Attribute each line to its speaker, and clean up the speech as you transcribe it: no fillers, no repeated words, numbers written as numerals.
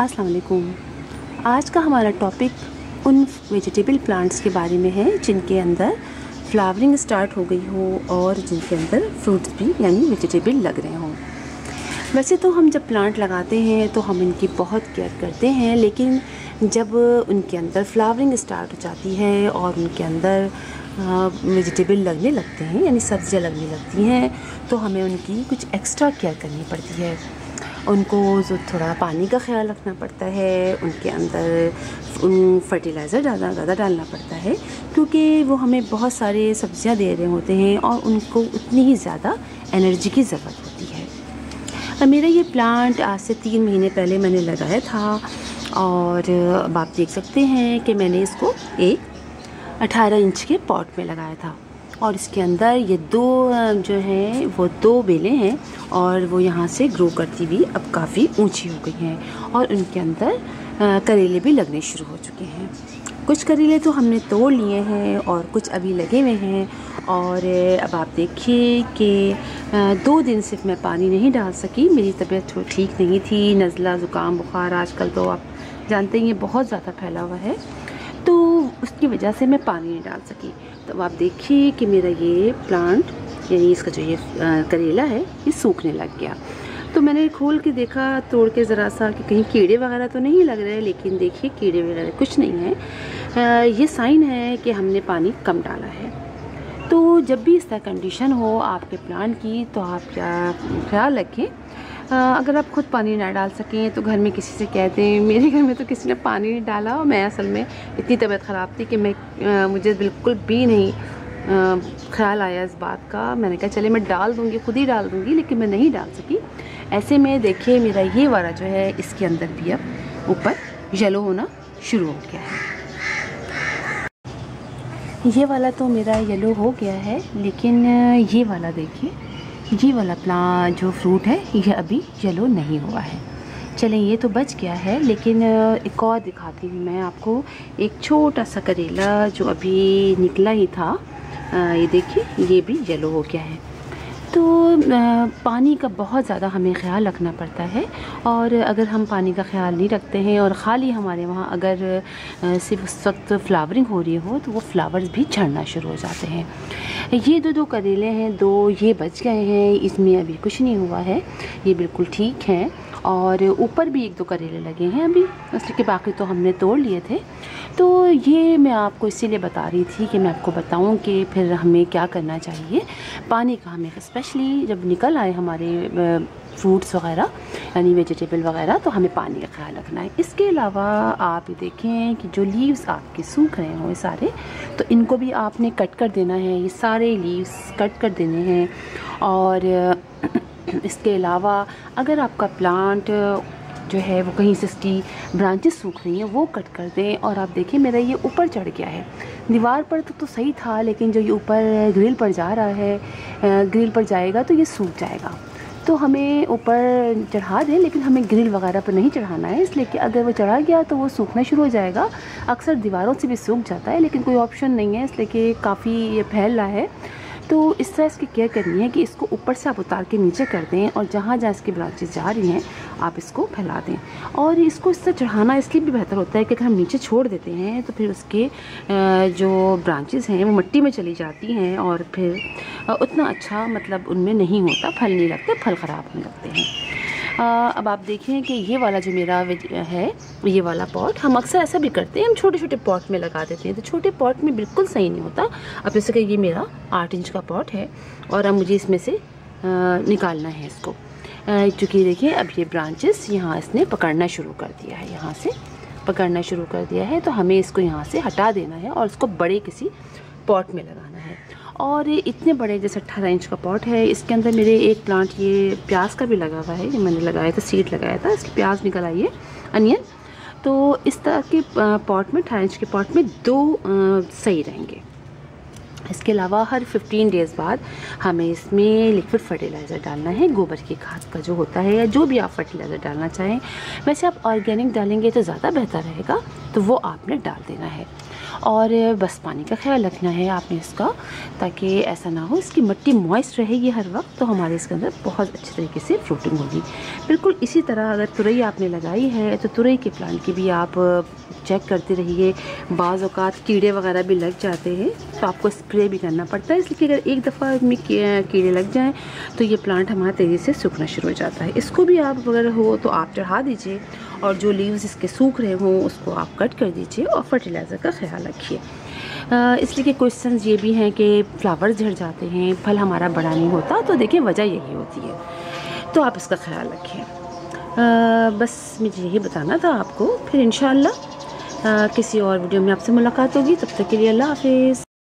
Speaker 1: अस्सलाम वालेकुम। आज का हमारा टॉपिक उन वेजिटेबल प्लांट्स के बारे में है जिनके अंदर फ्लावरिंग स्टार्ट हो गई हो और जिनके अंदर फ्रूट्स भी यानी वेजिटेबल लग रहे हों। वैसे तो हम जब प्लांट लगाते हैं तो हम इनकी बहुत केयर करते हैं, लेकिन जब उनके अंदर फ्लावरिंग स्टार्ट हो जाती है और उनके अंदर वेजिटेबल लगने लगते हैं यानी सब्जियां लगने लगती हैं तो हमें उनकी कुछ एक्स्ट्रा केयर करनी पड़ती है। उनको जो थोड़ा पानी का ख्याल रखना पड़ता है, उनके अंदर फर्टिलाइज़र ज़्यादा डालना पड़ता है क्योंकि वो हमें बहुत सारे सब्जियां दे रहे होते हैं और उनको उतनी ही ज़्यादा एनर्जी की ज़रूरत होती है। मेरा ये प्लांट आज से 3 महीने पहले मैंने लगाया था और अब आप देख सकते हैं कि मैंने इसको एक 18 इंच के पॉट में लगाया था और इसके अंदर ये जो है वो 2 बेलें हैं और वो यहाँ से ग्रो करती हुई अब काफ़ी ऊंची हो गई हैं और उनके अंदर करेले भी लगने शुरू हो चुके हैं। कुछ करेले तो हमने तोड़ लिए हैं और कुछ अभी लगे हुए हैं। और अब आप देखिए कि 2 दिन सिर्फ मैं पानी नहीं डाल सकी, मेरी तबीयत ठीक नहीं थी, नज़ला ज़ुकाम बुखार आजकल तो आप जानते ही बहुत ज़्यादा फैला हुआ है, तो उसकी वजह से मैं पानी नहीं डाल सकी। तो आप देखिए कि मेरा ये प्लांट यानी इसका जो ये करेला है ये सूखने लग गया। तो मैंने खोल के देखा तोड़ के ज़रा सा कि कहीं कीड़े वगैरह तो नहीं लग रहे, लेकिन देखिए कीड़े वगैरह कुछ नहीं है। ये साइन है कि हमने पानी कम डाला है। तो जब भी इस तरह कंडीशन हो आपके प्लांट की तो आप क्या ख्याल रखें, अगर आप खुद पानी ना डाल सकें तो घर में किसी से कह दें। मेरे घर में तो किसी ने पानी नहीं डाला और मैं असल में इतनी तबीयत ख़राब थी कि मुझे बिल्कुल भी नहीं ख्याल आया इस बात का। मैंने कहा चले मैं डाल दूँगी, खुद ही डाल दूँगी, लेकिन मैं नहीं डाल सकी। ऐसे में देखिए मेरा ये वाला जो है इसके अंदर भी अब ऊपर येलो होना शुरू हो गया है। ये वाला तो मेरा येलो हो गया है, लेकिन ये वाला देखिए, ये वाला प्लांट जो फ्रूट है ये अभी येलो नहीं हुआ है। चलें ये तो बच गया है, लेकिन एक और दिखाती हूँ मैं आपको। एक छोटा सा करेला जो अभी निकला ही था, ये देखिए ये भी येलो हो गया है। तो पानी का बहुत ज़्यादा हमें ख्याल रखना पड़ता है और अगर हम पानी का ख्याल नहीं रखते हैं और ख़ाली हमारे वहाँ अगर सिर्फ उस वक्त फ्लावरिंग हो रही हो तो वो फ्लावर्स भी झड़ना शुरू हो जाते हैं। ये दो करेले हैं, 2 ये बच गए हैं, इसमें अभी कुछ नहीं हुआ है, ये बिल्कुल ठीक हैं। और ऊपर भी 1-2 करेले लगे हैं अभी, इसलिए कि बाकी तो हमने तोड़ लिए थे। तो ये मैं आपको इसीलिए बता रही थी कि मैं आपको बताऊं कि फिर हमें क्या करना चाहिए। पानी का हमें स्पेशली जब निकल आए हमारे फ्रूट्स वगैरह यानी वेजिटेबल वगैरह तो हमें पानी का ख्याल रखना है। इसके अलावा आप देखें कि जो लीव्स आपके सूख रहे हों सारे, तो इनको भी आपने कट कर देना है। ये सारे लीव्स कट कर देने हैं। और इसके अलावा अगर आपका प्लांट जो है वो कहीं से इसकी ब्रांचेस सूख रही हैं वो कट कर दें। और आप देखिए मेरा ये ऊपर चढ़ गया है, दीवार पर तो सही था, लेकिन जो ये ऊपर ग्रिल पर जा रहा है, ग्रिल पर जाएगा तो ये सूख जाएगा। तो हमें ऊपर चढ़ा दें, लेकिन हमें ग्रिल वगैरह पर नहीं चढ़ाना है, इसलिए कि अगर वो चढ़ा गया तो वो सूखना शुरू हो जाएगा। अक्सर दीवारों से भी सूख जाता है, लेकिन कोई ऑप्शन नहीं है, इसलिए कि काफ़ी ये फैल रहा है। तो इस तरह इसकी केयर करनी है कि इसको ऊपर से आप उतार के नीचे कर दें और जहाँ जहाँ इसकी ब्रांचेस जा रही हैं आप इसको फैला दें। और इसको इस तरह चढ़ाना इसलिए भी बेहतर होता है कि अगर हम नीचे छोड़ देते हैं तो फिर उसके जो ब्रांचेस हैं वो मिट्टी में चली जाती हैं और फिर उतना अच्छा मतलब उनमें नहीं होता, फल नहीं लगते, फल ख़राब होने लगते हैं। अब आप देखें कि ये वाला जो मेरा है ये वाला पॉट, हम अक्सर ऐसा भी करते हैं, हम छोटे छोटे पॉट में लगा देते हैं, तो छोटे पॉट में बिल्कुल सही नहीं होता। अब जैसे कि ये मेरा 8 इंच का पॉट है और अब मुझे इसमें से निकालना है इसको, क्योंकि देखिए अब ये ब्रांचेस यहाँ इसने पकड़ना शुरू कर दिया है, यहाँ से पकड़ना शुरू कर दिया है, तो हमें इसको यहाँ से हटा देना है और इसको बड़े किसी पॉट में लगाना है। और इतने बड़े जैसे 18 इंच का पॉट है, इसके अंदर मेरे एक प्लांट ये प्याज का भी लगा हुआ है, ये मैंने लगाया था, सीड लगाया था, इसकी प्याज निकल आई है, अनियन। तो इस तरह के पॉट में 18 इंच के पॉट में 2 सही रहेंगे। इसके अलावा हर 15 डेज़ बाद हमें इसमें लिक्विड फर्टिलाइज़र डालना है, गोबर की खाद का जो होता है या जो भी आप फर्टिलाइज़र डालना चाहें। वैसे आप ऑर्गेनिक डालेंगे तो ज़्यादा बेहतर रहेगा, तो वो आपने डाल देना है। और बस पानी का ख्याल रखना है आपने इसका, ताकि ऐसा ना हो इसकी मिट्टी मॉइस्ट रहेगी हर वक्त, तो हमारे इसके अंदर बहुत अच्छी तरीके से फ्रूटिंग होगी। बिल्कुल इसी तरह अगर तुरई आपने लगाई है तो तुरई के प्लांट की भी आप चेक करते रहिए। बाज़ औक़ात कीड़े वगैरह भी लग जाते हैं तो आपको स्प्रे भी करना पड़ता है, इसलिए अगर एक दफ़ा में कीड़े लग जाएं तो ये प्लांट हमारा तेज़ी से सूखना शुरू हो जाता है। इसको भी आप अगर हो तो आप चढ़ा दीजिए, और जो लीव्स इसके सूख रहे हों उसको आप कट कर दीजिए और फर्टिलाइज़र का ख्याल रखिए। इसलिए कि क्वेश्चंस ये भी हैं कि फ्लावर झड़ जाते हैं, फल हमारा बड़ा नहीं होता, तो देखिए वजह यही होती है, तो आप इसका ख्याल रखिए। बस मुझे यही बताना था आपको। फिर इंशाअल्लाह किसी और वीडियो में आपसे मुलाकात होगी, तब तक के लिए अल्लाह हाफ़िज़।